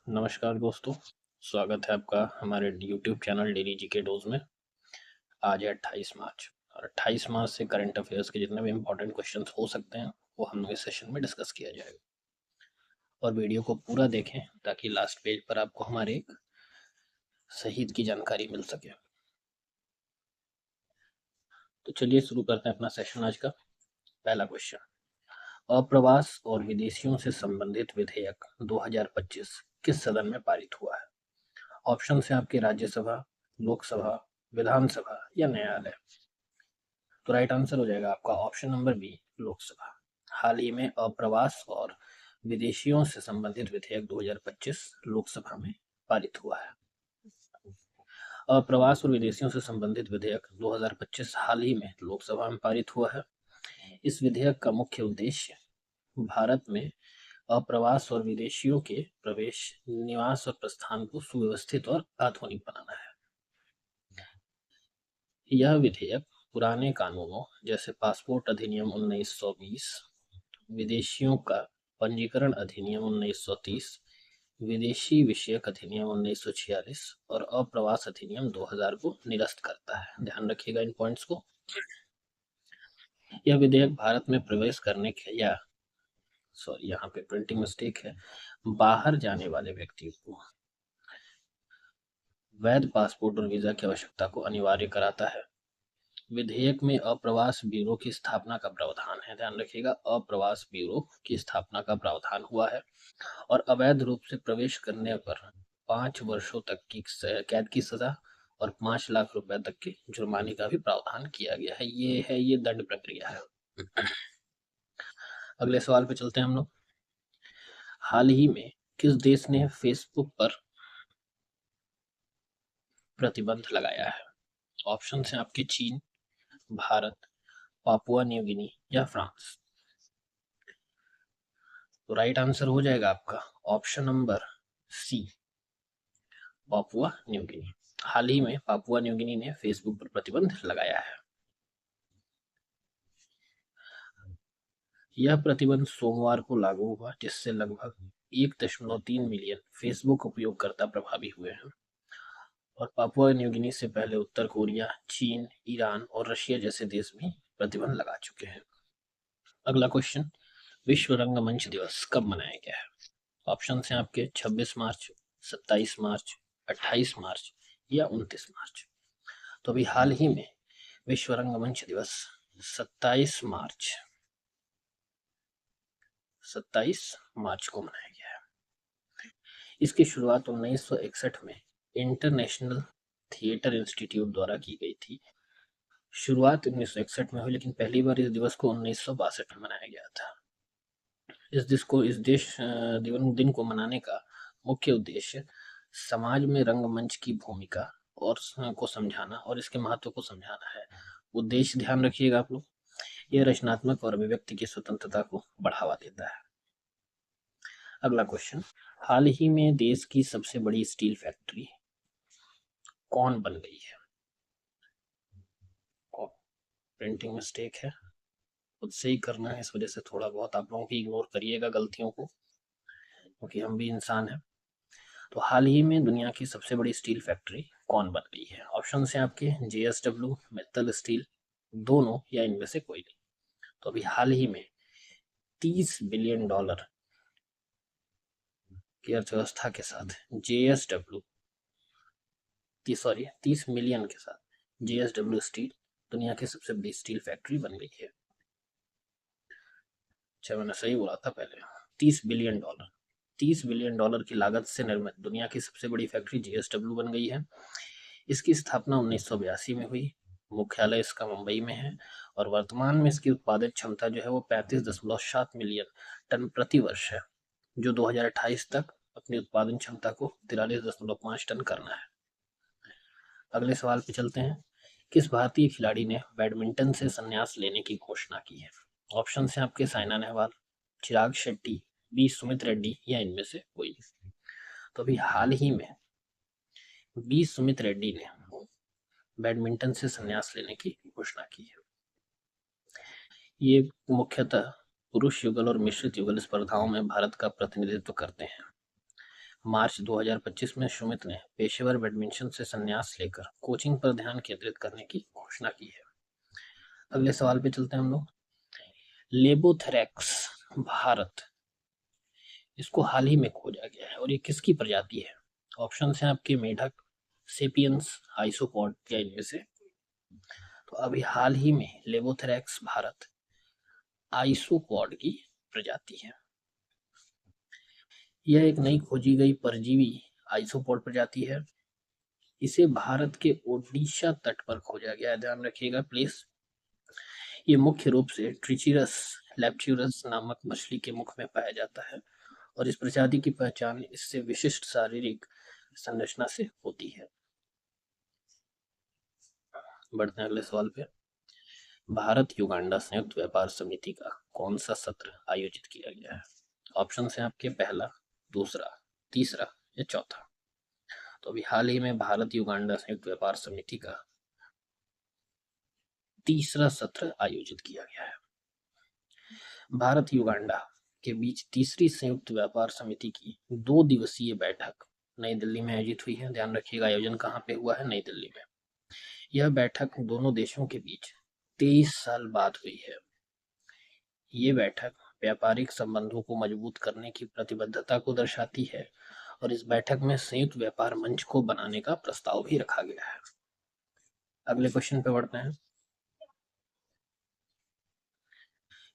नमस्कार दोस्तों, स्वागत है आपका हमारे YouTube channel daily GK dose में। आज है 28 मार्च और 28 मार्च से करंट अफेयर्स के जितने भी इम्पोर्टेंट क्वेश्चंस हो सकते हैं वो हम लोग इस सेशन में डिस्कस किया जाएगा। और वीडियो को पूरा देखें ताकि लास्ट पेज पर आपको हमारे एक सही की जानकारी मिल सके। तो चलिए शुरू करते हैं अपना सेशन आज का। पहला क्वेश्चन, अप्रवास और विदेशियों से संबंधित विधेयक 2025 किस सदन में पारित हुआ है? ऑप्शन है आपके राज्यसभा, लोकसभा, विधानसभा या न्यायालय। तो राइट आंसर हो जाएगा आपका ऑप्शन नंबर बी, लोकसभा। हाल ही में अप्रवास और विदेशियों से संबंधित विधेयक 2025 लोकसभा में पारित हुआ है। अप्रवास और विदेशियों से संबंधित विधेयक 2025 हाल ही में लोकसभा में पारित हुआ है। इस विधेयक का मुख्य उद्देश्य भारत में अप्रवास और विदेशियों के प्रवेश, निवास और प्रस्थान को सुव्यवस्थित और आधुनिक बनाना है। यह विधेयक पुराने कानूनों जैसे पासपोर्ट अधिनियम 1920, विदेशियों का पंजीकरण अधिनियम 1930, विदेशी विषयक अधिनियम 1946 और अप्रवास अधिनियम 2000 को निरस्त करता है। ध्यान रखिएगा इन पॉइंट्स को। यह विधेयक भारत में प्रवेश करने के या यहाँ पे प्रिंटिंग मिस्टेक है, बाहर जाने वाले व्यक्तियों को वैध पासपोर्ट और वीजा की आवश्यकता को अनिवार्य कराता है। विधेयक में अप्रवास ब्यूरो की स्थापना का प्रावधान है। ध्यान रखिएगा, अप्रवास ब्यूरो की स्थापना का प्रावधान हुआ है। और अवैध रूप से प्रवेश करने पर 5 वर्षों तक की कैद की सजा और 5 लाख रुपए तक के जुर्माने का भी प्रावधान किया गया है। ये दंड प्रक्रिया है। अगले सवाल पे चलते हैं हम लोग। हाल ही में किस देश ने फेसबुक पर प्रतिबंध लगाया है? ऑप्शन है आपके चीन, भारत, पापुआ न्यू गिनी या फ्रांस। तो राइट आंसर हो जाएगा आपका option number C, Papua New Guinea. हाल ही में पापुआ न्यू गिनी ने फेसबुक पर प्रतिबंध लगाया है। यह प्रतिबंध सोमवार को लागू हुआ, जिससे लगभग 1.3 मिलियन फेसबुक उपयोगकर्ता प्रभावी हुए हैं। और पापुआ न्यू गिनी से पहले उत्तर कोरिया, चीन, ईरान और रशिया जैसे देश भी प्रतिबंध लगा चुके हैं। अगला क्वेश्चन, विश्व रंगमंच दिवस कब मनाया गया है? ऑप्शन हैं आपके 26 मार्च, 27 मार्च, 28 मार्च या 29 मार्च। तो अभी हाल ही में विश्व रंगमंच दिवस 27 मार्च को मनाया गया है। इसकी शुरुआत 1961 में इंटरनेशनल थिएटर इंस्टीट्यूट द्वारा की गई थी। शुरुआत 1961 में हुई, लेकिन पहली बार इस दिवस को 1962 में मनाया गया था। इस दिन को मनाने का मुख्य उद्देश्य समाज में रंगमंच की भूमिका और को समझाना और इसके महत्व को समझाना है। उद्देश्य ध्यान रखिएगा आप लोग, यह रचनात्मक और अभिव्यक्ति की स्वतंत्रता को बढ़ावा देता है। अगला क्वेश्चन, हाल ही में देश की सबसे बड़ी स्टील फैक्ट्री कौन बन गई है? प्रिंटिंग मिस्टेक है, खुद से ही करना है, इस वजह से थोड़ा बहुत आप लोगों की इग्नोर करिएगा गलतियों को, क्योंकि हम भी इंसान हैं। तो हाल ही में दुनिया की सबसे बड़ी स्टील फैक्ट्री कौन बन गई है? ऑप्शन है आपके JSW, मित्तल स्टील, दोनों या इनमें से कोई नहीं। तो अभी हाल ही में $30 बिलियन की अर्थव्यवस्था के साथ JSW 30 मिलियन के साथ JSW स्टील दुनिया की सबसे बड़ी स्टील फैक्ट्री बन गई है। अच्छा, मैंने सही बोला था पहले। $30 बिलियन की लागत से निर्मित दुनिया की सबसे बड़ी फैक्ट्री JSW बन गई है। इसकी स्थापना 1982 में हुई। मुख्यालय इसका मुंबई में है और वर्तमान में इसकी उत्पादन क्षमता जो है वो 35.7 मिलियन टन प्रति वर्ष है, जो 2028 तक अपनी उत्पादन क्षमता को 43.5 टन करना है। अगले सवाल पे चलते हैं। किस भारतीय खिलाड़ी ने बैडमिंटन से संन्यास लेने की घोषणा की है? ऑप्शन है आपके साइना नेहवाल, चिराग शेट्टी, बी सुमित रेड्डी या इनमें से कोई। तो अभी हाल ही में बी सुमित रेड्डी ने बैडमिंटन से संन्यास लेने की घोषणा की है। ये मुख्यतः पुरुष युगल और मिश्रित युगल स्पर्धाओं में भारत का प्रतिनिधित्व करते हैं। मार्च 2025 में सुमित ने पेशेवर बैडमिंटन से संन्यास लेकर कोचिंग पर ध्यान केंद्रित करने की घोषणा की है। अगले सवाल पे चलते हैं हम लोग। लेबोथेरैक्स भारत, इसको हाल ही में खोजा गया है और ये किसकी प्रजाति है? ऑप्शन है आपके मेढक, सेपियंस, आइसोपॉड या इनमें से। तो अभी हाल ही में लेबोथेरैक्स भारत आइसोपॉड की प्रजाति है। यह एक नई खोजी गई परजीवी आइसोपॉड प्रजाति है। इसे भारत के ओडिशा तट पर खोजा गया है, ध्यान रखिएगा प्लीज। ये मुख्य रूप से ट्रिचिरस लेप्च्यूरस नामक मछली के मुख में पाया जाता है और इस प्रजाति की पहचान इससे विशिष्ट शारीरिक संरचना से होती है। बढ़ते हैं अगले सवाल पे। भारत युगांडा संयुक्त व्यापार समिति का कौन सा सत्र आयोजित किया गया है? ऑप्शन है आपके पहला, दूसरा, तीसरा या चौथा। तो अभी हाल ही में भारत युगांडा संयुक्त व्यापार समिति का तीसरा सत्र आयोजित किया गया है। भारत युगांडा के बीच तीसरी संयुक्त व्यापार समिति की 2 दिवसीय बैठक नई दिल्ली में आयोजित हुई है। ध्यान रखिएगा आयोजन कहाँ पे हुआ है? नई दिल्ली में। यह बैठक दोनों देशों के बीच 23 साल बाद हुई है। ये बैठक व्यापारिक संबंधों को मजबूत करने की प्रतिबद्धता को दर्शाती है और इस बैठक में संयुक्त व्यापार मंच को बनाने का प्रस्ताव भी रखा गया है। अगले क्वेश्चन पे बढ़ते हैं।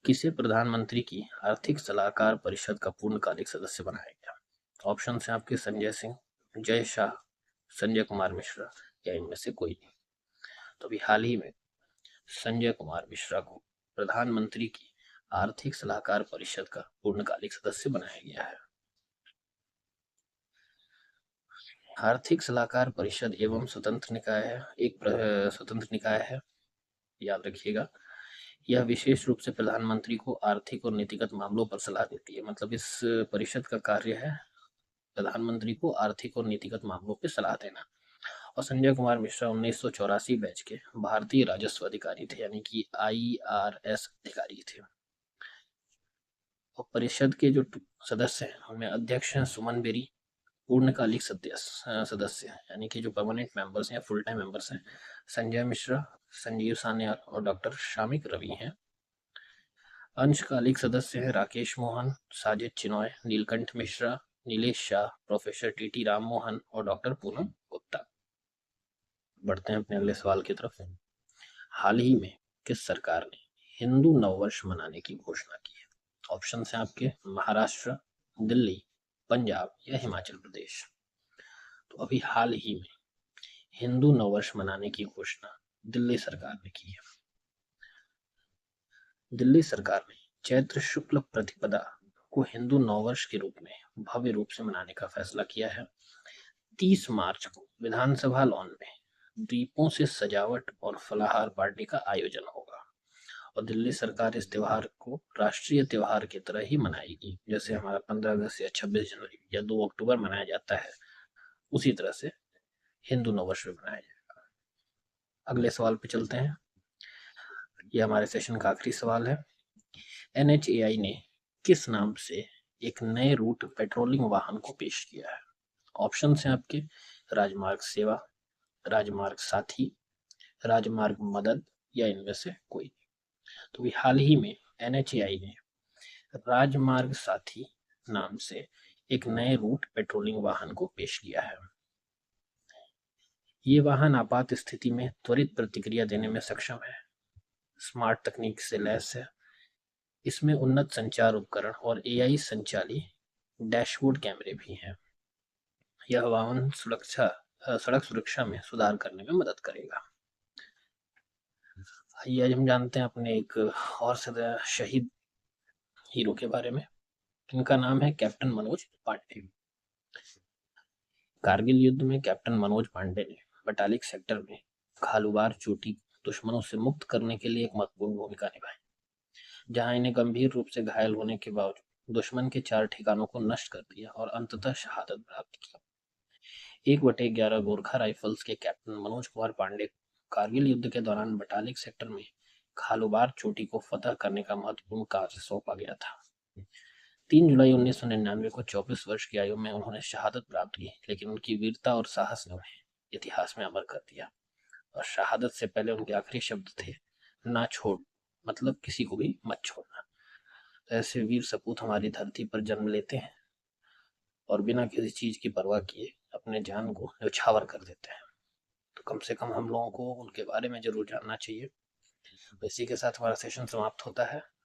किसे प्रधानमंत्री की आर्थिक सलाहकार परिषद का पूर्णकालिक सदस्य बनाया गया? ऑप्शन है आपके संजय सिंह, जय शाह, संजय कुमार मिश्रा या इनमें से कोई नहीं। तो अभी हाल ही में संजय कुमार मिश्रा को प्रधानमंत्री की आर्थिक सलाहकार परिषद का पूर्णकालिक सदस्य बनाया गया है। आर्थिक सलाहकार परिषद एवं स्वतंत्र निकाय है, एक स्वतंत्र निकाय है, याद रखिएगा। यह विशेष रूप से प्रधानमंत्री को आर्थिक और नीतिगत मामलों पर सलाह देती है। मतलब इस परिषद का कार्य है प्रधानमंत्री को आर्थिक और नीतिगत मामलों पर सलाह देना। और संजय कुमार मिश्रा 1984 बैच के भारतीय राजस्व अधिकारी थे, यानी कि IRS अधिकारी थे। और परिषद के जो सदस्य हैं उनमें अध्यक्ष हैं सुमन बेरी, पूर्णकालिक सदस्य यानी कि जो परमानेंट मेंबर्स हैं, फुल टाइम मेंबर्स हैं, संजय मिश्रा, संजीव सान्याल और डॉक्टर शामिक रवि हैं। अंशकालिक सदस्य हैं राकेश मोहन, साजिद चिनॉय, नीलकंठ मिश्रा, नीलेश शाह, प्रोफेसर TT राम मोहन और डॉक्टर पूनम गुप्ता। बढ़ते हैं अपने अगले सवाल की तरफ। हाल ही में किस सरकार ने हिंदू नववर्ष मनाने की घोषणा की है? ऑप्शन है आपके महाराष्ट्र, दिल्ली, पंजाब या हिमाचल प्रदेश। तो अभी हाल ही में हिंदू नववर्ष मनाने की घोषणा दिल्ली सरकार ने की है। दिल्ली सरकार ने चैत्र शुक्ल प्रतिपदा को हिंदू नववर्ष के रूप में भव्य रूप से मनाने का फैसला किया है। 30 मार्च को विधानसभा लॉन में दीपों से सजावट और फलाहार पार्टी का आयोजन होगा और दिल्ली सरकार इस त्योहार को राष्ट्रीय त्योहार की तरह ही मनाएगी। जैसे हमारा 15 अगस्त या 26 जनवरी या 2 अक्टूबर मनाया जाता है, उसी तरह से हिंदू नववर्ष भी मनाया जाएगा। अगले सवाल पे चलते हैं। ये हमारे सेशन का आखिरी सवाल है। NHAI ने किस नाम से एक नए रूट पेट्रोलिंग वाहन को पेश किया है? ऑप्शन हैं आपके राजमार्ग सेवा, राजमार्ग साथी, राजमार्ग मदद या इनमें से कोई। तो भी हाल ही में NHAI ने राजमार्ग साथी नाम से एक नए रूट पेट्रोलिंग वाहन को पेश किया है। ये वाहन आपात स्थिति में त्वरित प्रतिक्रिया देने में सक्षम है, स्मार्ट तकनीक से लैस है। इसमें उन्नत संचार उपकरण और AI संचालित डैशबोर्ड कैमरे भी हैं। यह वाहन सड़क सुरक्षा में सुधार करने में मदद करेगा। आइए आज हम जानते हैं अपने एक और शहीद हीरो के बारे में। इनका नाम है कैप्टन मनोज पांडे। कारगिल युद्ध में कैप्टन मनोज पांडे ने बटालिक सेक्टर में खालूबार चोटी दुश्मनों से मुक्त करने के लिए एक महत्वपूर्ण भूमिका निभाई, जहां इन्हें गंभीर रूप से घायल होने के बावजूद दुश्मन के 4 ठिकानों को नष्ट कर दिया और अंततः शहादत प्राप्त की। 1/11 गोरखा राइफल्स के कैप्टन मनोज कुमार पांडे कारगिल युद्ध के दौरान बटालिक सेक्टर में खालूबार चोटी को फतह करने का महत्वपूर्ण कार्य सौंपा गया था। 3 जुलाई 1999 को 24 वर्ष की आयु में उन्होंने शहादत प्राप्त की, लेकिन उनकी वीरता और साहस ने उन्हें इतिहास में अमर कर दिया। और शहादत से पहले उनके आखिरी शब्द थे, ना छोड़, मतलब किसी को भी मत छोड़ना। तो ऐसे वीर सपूत हमारी धरती पर जन्म लेते हैं और बिना किसी चीज की परवाह किए अपने जान को न्यौछावर कर देते हैं। तो कम से कम हम लोगों को उनके बारे में जरूर जानना चाहिए। इसी के साथ हमारा सेशन समाप्त होता है।